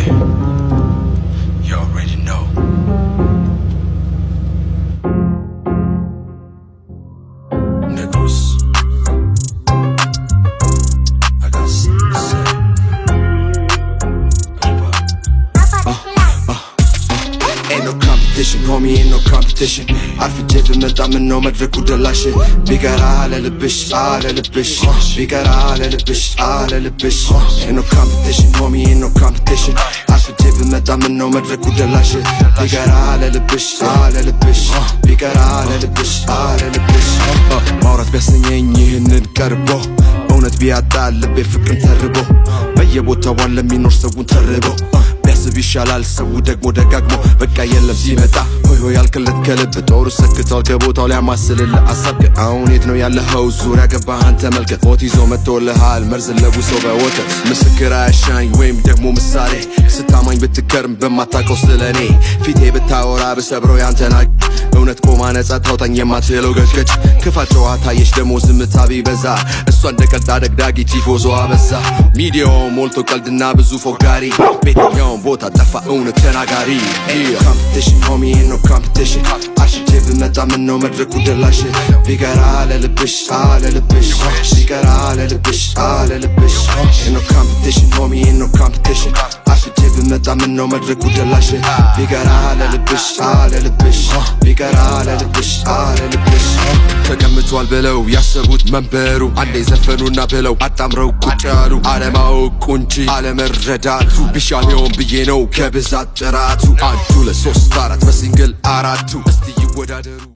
You already know. Niggas, I got something to say. Ain't no competition, homie, ain't no competition. عارف جيت بمدع منه مدرك ودلاشي بيقرا على لبش على لبش بيقرا على لبش على لبش. Ain't no competition, homie, ain't no competition. عارف جيت بمدع منه مدرك ودلاشي بيقرا على لبش على لبش بيقرا على لبش على لبش. ማውራት ቢያሰኘኝ ይህንን ቀርቦ እውነት ቢያጣ ልቤ ፍቅርን ተርቦ በየቦታው አለ የሚኖር ሰውን ተርቦ ቢያስብ ይሻላል ሰው ደግሞ ደጋግሞ በቃ የለም ሲመጣ ሆይ ሆይ ያልክለት ከልብ ጦሩ ሰክቷል ከቦታው ሊያማስልልህ አሳብ ግን አሁን የት ነው ያለኸው ዙሪያ ገባህን ተመልከት ሞት ይዞ መጥቶልሃል መርዝ ለውሶ በወተት ምስክር አያሻኝ ወይም ደግሞ ምሳሌ ስታማኝ ብትከርም በማታውቀው ስለኔ ፊቴ ብታወራ ብሰብረው ያንተና እውነት ቆማ ነጻ ታውጣኝ የማትለው ገጭገጭ ክፋት ጨዋታ የሽ ደሞ ዝምታ ቢበዛ እሷ እንደ ቀልድ አደግዳጊ ቲፎዞ አበዛ ሚዲያው ሞልቶ ቀልድና ብዙ ፎጋሪ ቤትኛውን ቦታ ጠፋ እውነት ተናጋሪ Competition, homie, ain't no competition. አሽቼ ብመጣ ምነው መድረኩ ደላሽ ቢቀራ አለ ልብሽ አለ ልብሽ ቢቀራ አለ ልብሽ አለ ልብሽ Ain't no competition, homie, ain't no competition. አሽቼ ብመጣ ምነው መድረኩ ደላሽ ቢቀራ አለ ልብሽ አለ ልብሽ ቢቀራ አለ ልብሽ አለ ልብሽ። ተቀምጧል ብለው ያሰቡት መንበሩ አንዴ ዘፈኑና ብለው አጣምረው ቁጭ ያሉ አለማወቁ እንጂ አለመረዳቱ ቢሻለውም ብዬ ነው ከብዛት ጥራቱ 1 2 3 4 በሲንግል አራቱ እስቲ ይወዳደሩ